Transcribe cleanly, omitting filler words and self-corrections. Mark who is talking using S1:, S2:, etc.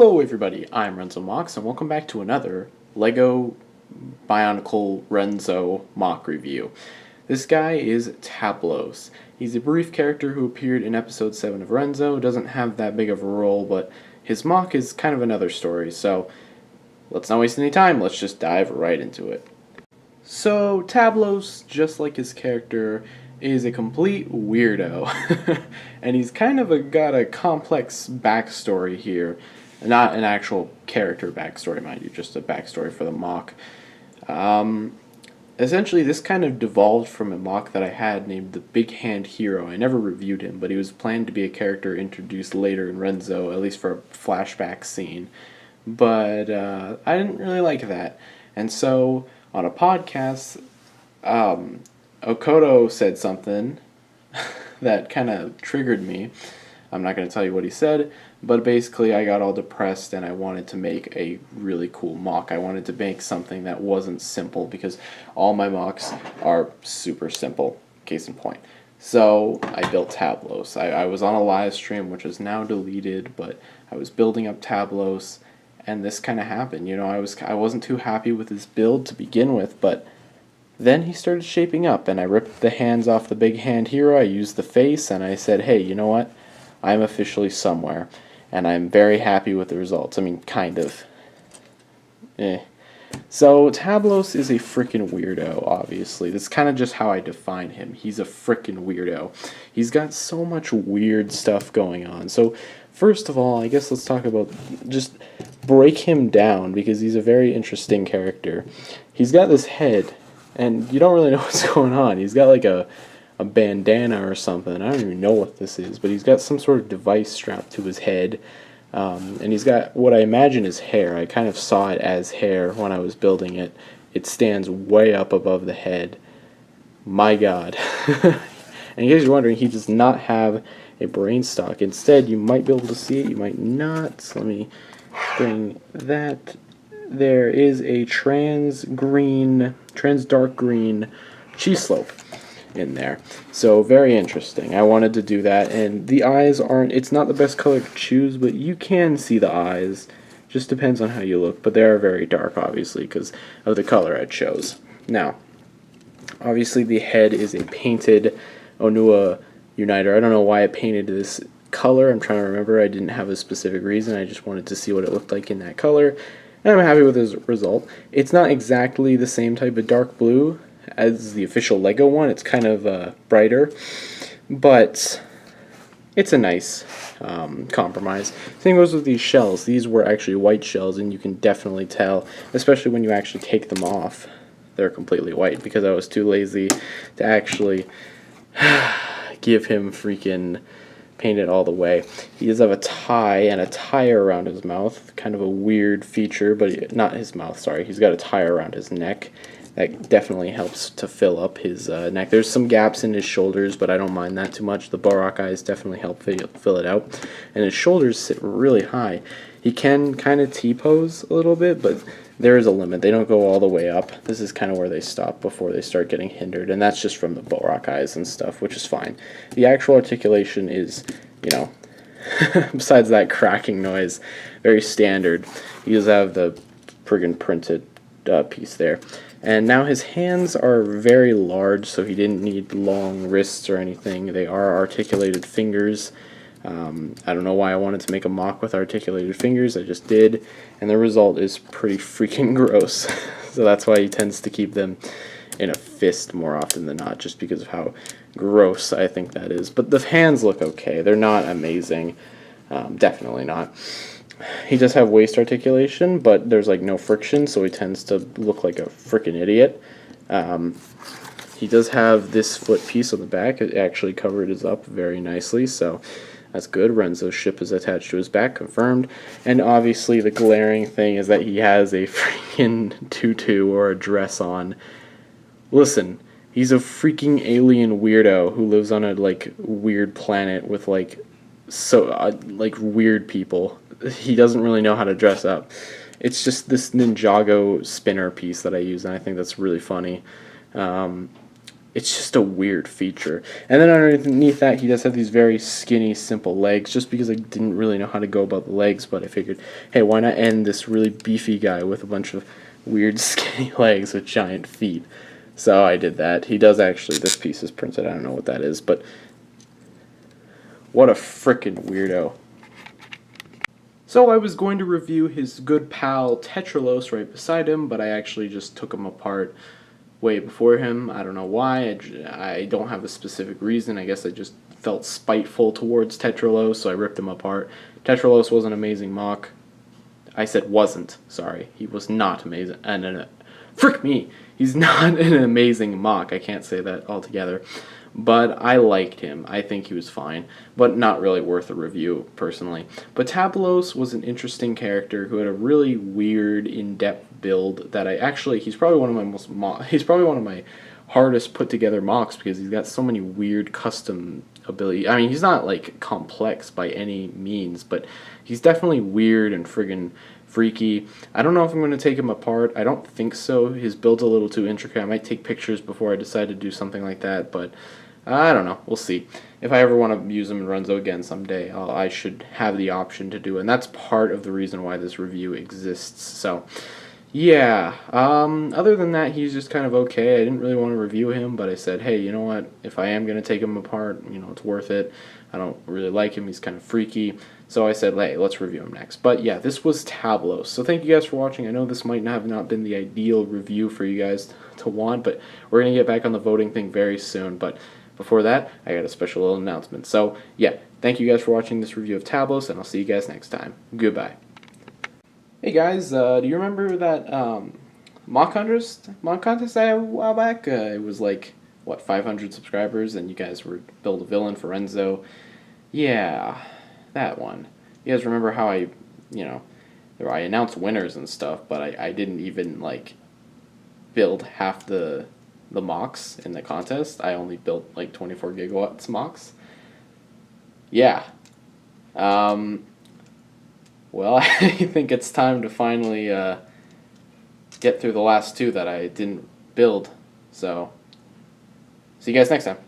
S1: Hello everybody, I'm RENZO Mox, and welcome back to another LEGO Bionicle RENZO mock review. This guy is Tablos. He's a brief character who appeared in episode 7 of RENZO, doesn't have that big of a role, but his mock is kind of another story, so let's not waste any time, let's just dive right into it. So, Tablos, just like his character, is a complete weirdo, and he's kind of got a complex backstory here. Not an actual character backstory, mind you, just a backstory for the mock. Essentially, this kind of devolved from a mock that I had named the Big Hand Hero. I never reviewed him, but he was planned to be a character introduced later in RENZO, at least for a flashback scene. But I didn't really like that. And so, on a podcast, Okoto said something that kind of triggered me. I'm not going to tell you what he said, but basically I got all depressed and I wanted to make a really cool mock. I wanted to make something that wasn't simple because all my mocks are super simple, case in point. So I built Tablos. I was on a live stream, which is now deleted, but I was building up Tablos, and this kind of happened. You know, I wasn't too happy with his build to begin with, but then he started shaping up, and I ripped the hands off the Big Hand Hero, I used the face, and I said, hey, you know what? I'm officially somewhere, and I'm very happy with the results. I mean, kind of. So, Tablos is a freaking weirdo, obviously. That's kind of just how I define him. He's a freaking weirdo. He's got so much weird stuff going on. So, first of all, I guess let's talk about, just break him down, because he's a very interesting character. He's got this head, and you don't really know what's going on. He's got like a bandana or something. I don't even know what this is, but he's got some sort of device strapped to his head, and he's got what I imagine is hair. I kind of saw it as hair when I was building it. It stands way up above the head. My god. And in case you're wondering, he does not have a brain stock. Instead, you might be able to see it, you might not. So let me bring that. There is a trans dark green cheese slope in there. So very interesting. I wanted to do that, and the eyes it's not the best color to choose, but you can see the eyes. Just depends on how you look, but they are very dark, obviously, because of the color I chose. Now, obviously the head is a painted Onua Uniter. I don't know why I painted this color. I'm trying to remember. I didn't have a specific reason. I just wanted to see what it looked like in that color, and I'm happy with his result. It's not exactly the same type of dark blue as the official LEGO one. It's kind of brighter, but it's a nice compromise. Same goes with these shells. These were actually white shells, and you can definitely tell, especially when you actually take them off, they're completely white, because I was too lazy to actually give him freaking paint it all the way. He does have a tie and a tire around his mouth, kind of a weird feature, but not his mouth, sorry. He's got a tire around his neck. That definitely helps to fill up his neck. There's some gaps in his shoulders, but I don't mind that too much. The Borak eyes definitely help fill it out. And his shoulders sit really high. He can kind of T-pose a little bit, but there is a limit. They don't go all the way up. This is kind of where they stop before they start getting hindered, and that's just from the Borak eyes and stuff, which is fine. The actual articulation is, you know, besides that cracking noise, very standard. He does have the friggin' printed piece there. And now his hands are very large, so he didn't need long wrists or anything. They are articulated fingers. I don't know why I wanted to make a mock with articulated fingers. I just did, and the result is pretty freaking gross. So that's why he tends to keep them in a fist more often than not, just because of how gross I think that is. But the hands look okay. They're not amazing. Definitely not. He does have waist articulation, but there's like no friction, so he tends to look like a freaking idiot. He does have this foot piece on the back. It actually covered his up very nicely, so that's good. Renzo's ship is attached to his back, confirmed. And obviously the glaring thing is that he has a freaking tutu or a dress on. Listen, he's a freaking alien weirdo who lives on a like weird planet with like weird people. He doesn't really know how to dress up. It's just this Ninjago spinner piece that I use, and I think that's really funny. it's just a weird feature. And then underneath that, he does have these very skinny, simple legs, just because I didn't really know how to go about the legs, but I figured, hey, why not end this really beefy guy with a bunch of weird, skinny legs with giant feet? So I did that. He does actually, this piece is printed, I don't know what that is, but what a frickin' weirdo. So I was going to review his good pal Tetralos right beside him, but I actually just took him apart way before him. I don't know why. I don't have a specific reason. I guess I just felt spiteful towards Tetralos, so I ripped him apart. Tetralos was an amazing mock. I said wasn't. Sorry. He was not amazing. Frick me! He's not an amazing mock. I can't say that altogether. But I liked him. I think he was fine, but not really worth a review, personally. But Tablos was an interesting character who had a really weird, in-depth build that he's probably one of my hardest put together mocks because he's got so many weird custom ability. I mean, he's not like complex by any means, but he's definitely weird and friggin' freaky. I don't know if I'm going to take him apart. I don't think so. His build's a little too intricate. I might take pictures before I decide to do something like that, but I don't know. We'll see. If I ever want to use him in RENZO again someday, I should have the option to do it, and that's part of the reason why this review exists. So, yeah. Other than that, he's just kind of okay. I didn't really want to review him, but I said, hey, you know what? If I am going to take him apart, it's worth it. I don't really like him. He's kind of freaky. So I said, hey, let's review him next. But yeah, this was Tablos. So thank you guys for watching. I know this might have not been the ideal review for you guys to want, but we're going to get back on the voting thing very soon. But before that, I got a special little announcement. So yeah, thank you guys for watching this review of Tablos, and I'll see you guys next time. Goodbye. Hey guys, do you remember that mock contest I had a while back? It was like, what, 500 subscribers, and you guys were build a villain for RENZO. Yeah, that one. You guys remember how I announced winners and stuff, but I didn't even like build half the mocks in the contest. I only built like 24 gigawatts mocks. Yeah. Well, I think it's time to finally get through the last two that I didn't build. So, see you guys next time.